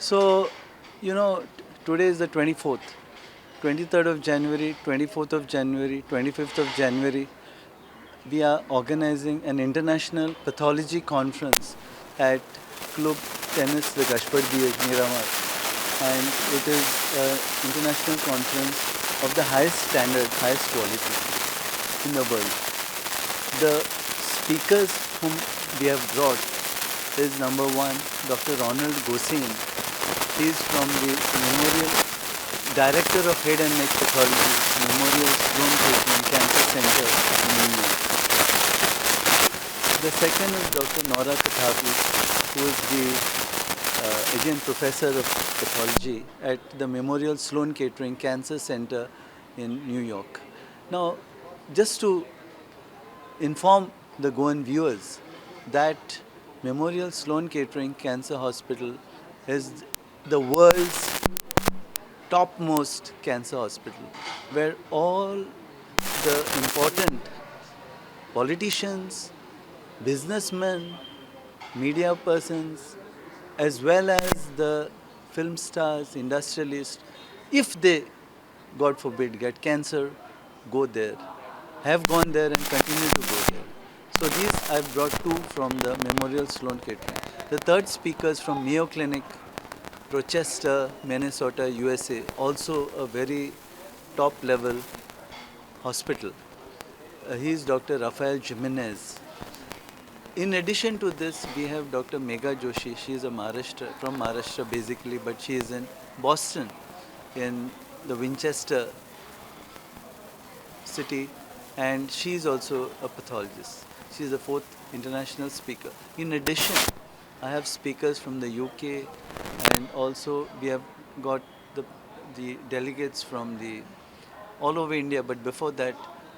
So, today is the 24th, 23rd of January, 24th of January, 25th of January. We are organizing an international pathology conference at Clube Tennis, the Gaspar Miramar. And it is an international conference of the highest standard, highest quality in the world. The speakers whom we have brought is number one, Dr. Ronald Gosain. He is from the Memorial Director of Head and Neck Pathology, Memorial Sloan Kettering Cancer Center in New York. The second is Dr. Nora Kathabi, who is the again professor of pathology at the Memorial Sloan Kettering Cancer Center in New York. Now, just to inform the Goan viewers that Memorial Sloan Kettering Cancer Hospital is the world's topmost cancer hospital, where all the important politicians, businessmen, media persons, as well as the film stars, industrialists, if they, God forbid, get cancer, go there, have gone there and continue to go there. So these I've brought two from the Memorial Sloan Kettering. The third speaker is from Mayo Clinic, Rochester, Minnesota, USA, also a very top level hospital. He is Dr. Rafael Jimenez. In addition to this, we have Dr. Megha Joshi. She is from Maharashtra basically, but she is in Boston, in the Winchester city, and she is also a pathologist. She is the fourth international speaker. In addition, I have speakers from the UK, and also we have got the delegates from the all over India, but before that,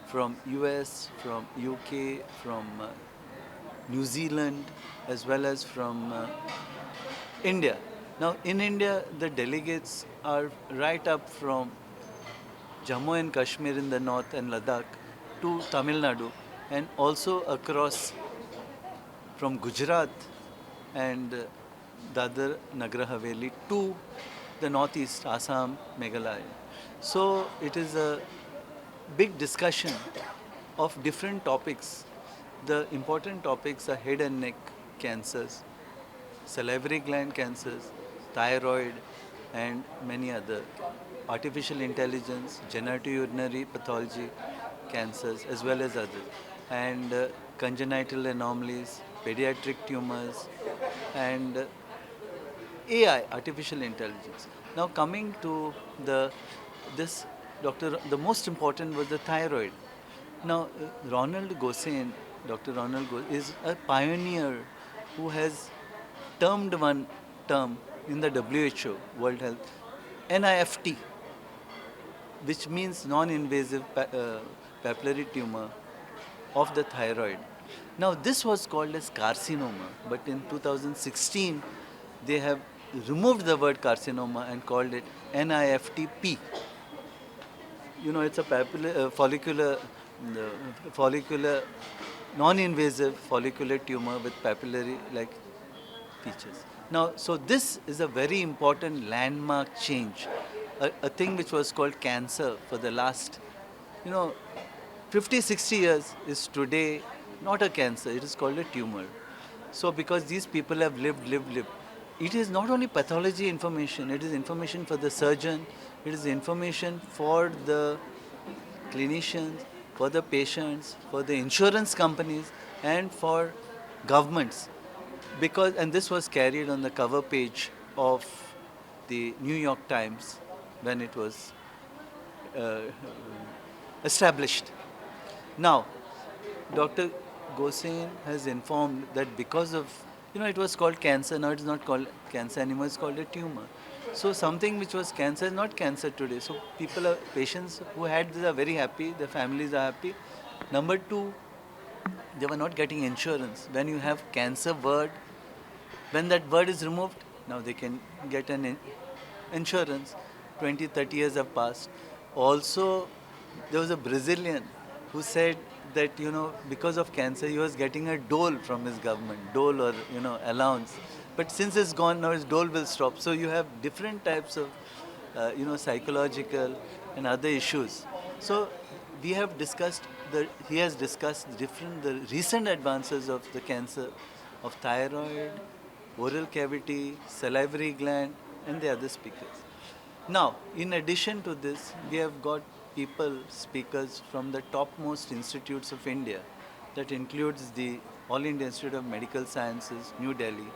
from US, from UK, from New Zealand, as well as from India. Now, in India, the delegates are right up from Jammu and Kashmir in the north and Ladakh to Tamil Nadu, and also across from Gujarat and Dadar Nagar Haveli to the northeast, Assam, Meghalaya. So it is a big discussion of different topics. The important topics are head and neck cancers, salivary gland cancers, thyroid, and many other. Artificial intelligence, genitourinary pathology, cancers, as well as others. And congenital anomalies, pediatric tumors, and AI, artificial intelligence. Now coming to this doctor, the most important was the thyroid. Now Ronald Gosain, Dr. Ronald Gosain is a pioneer who has termed one term in the WHO, World Health, NIFT, which means non-invasive papillary tumor of the thyroid. Now this was called as carcinoma, but in 2016 they have removed the word carcinoma and called it NIFTP. It's a follicular, non-invasive follicular tumor with papillary-like features. Now, so this is a very important landmark change, a thing which was called cancer for the last, you know, 50, 60 years is today not a cancer, it is called a tumor. So because these people have lived, it is not only pathology information, it is information for the surgeon, it is information for the clinicians, for the patients, for the insurance companies, and for governments. And this was carried on the cover page of the New York Times when it was uh, established. Now, Dr. Gosain has informed that because of, it was called cancer, now it is not called cancer anymore, it's called a tumor. So something which was cancer is not cancer today. So patients who had this are very happy, their families are happy. Number two, they were not getting insurance. When you have cancer word, when that word is removed, now they can get an insurance. 20, 30 years have passed. Also, there was a Brazilian who said that, because of cancer, he was getting a dole from his government, dole or, allowance. But since it's gone now, its dole will stop. So you have different types of, psychological and other issues. So we have discussed he has discussed the recent advances of the cancer of thyroid, oral cavity, salivary gland, and the other speakers. Now, in addition to this, we have got speakers from the topmost institutes of India. That includes the All India Institute of Medical Sciences, New Delhi,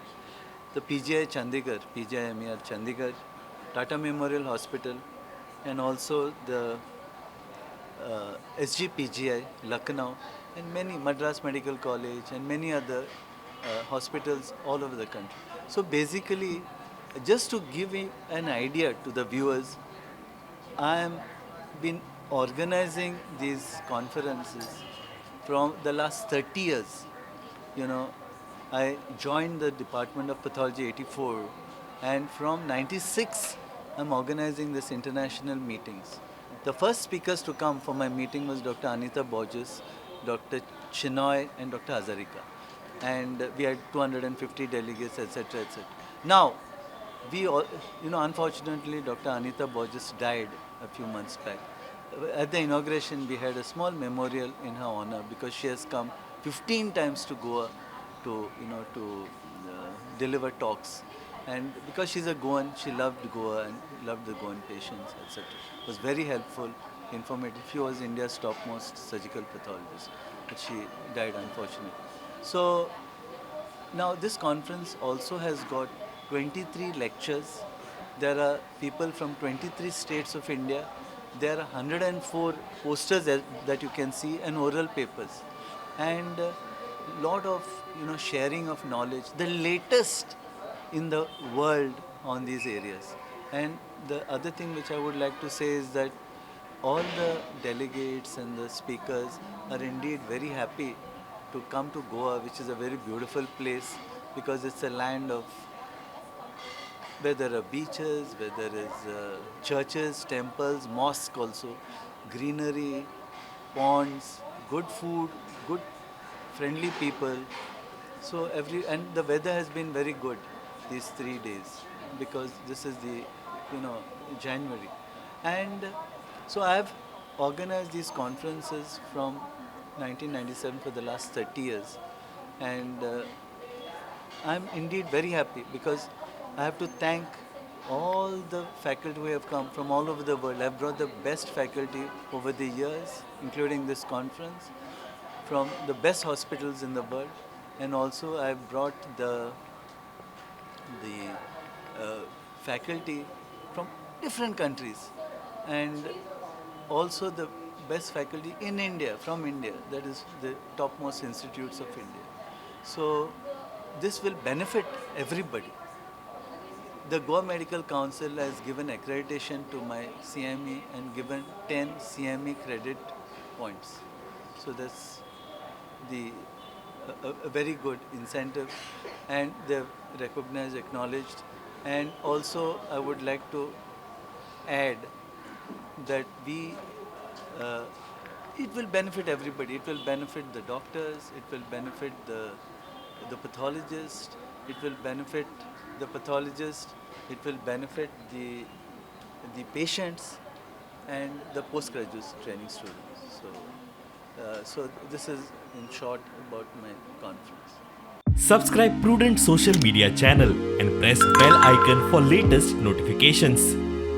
the PGI Chandigarh, PGIMER Chandigarh, Tata Memorial Hospital, and also the SGPGI, Lucknow, and many Madras Medical College, and many other hospitals all over the country. So basically, just to give an idea to the viewers, I am been organizing these conferences from the last 30 years. You know, I joined the Department of Pathology 84, and from 96 I'm organizing these international meetings. The first speakers to come for my meeting was Dr. Anita Borges, Dr. Chinoy, and Dr. Hazarika. And we had 250 delegates, etc., etc. Now, we all, unfortunately, Dr. Anita Borges died a few months back. At the inauguration, we had a small memorial in her honor because she has come 15 times to Goa to deliver talks. And because she's a Goan, she loved Goa and loved the Goan patients, etc. It was very helpful, informative. She was India's topmost surgical pathologist, but she died unfortunately. So now this conference also has got 23 lectures. There are people from 23 states of India. There are 104 posters that you can see and oral papers. And lot of sharing of knowledge, the latest in the world on these areas. And the other thing which I would like to say is that all the delegates and the speakers are indeed very happy to come to Goa, which is a very beautiful place because it's a land of where there are beaches, where there is churches, temples, mosques also, greenery, ponds, good food, good friendly people. So and the weather has been very good these 3 days because this is the January. And so I have organized these conferences from 1997 for the last 30 years. And I'm indeed very happy because I have to thank all the faculty who have come from all over the world. I've brought the best faculty over the years, including this conference, from the best hospitals in the world. And also I've brought the faculty from different countries, and also the best faculty in India, from India, that is the topmost institutes of India. So this will benefit everybody. The Goa Medical Council has given accreditation to my CME and given 10 CME credit points. So that's a very good incentive, and they've recognized, acknowledged. And also I would like to add that it will benefit everybody. It will benefit the doctors, it will benefit the pathologist, it will benefit the pathologist, it will benefit the patients and the postgraduate training students. So this is in short about my conference. Subscribe Prudent social media channel and press bell icon for latest notifications.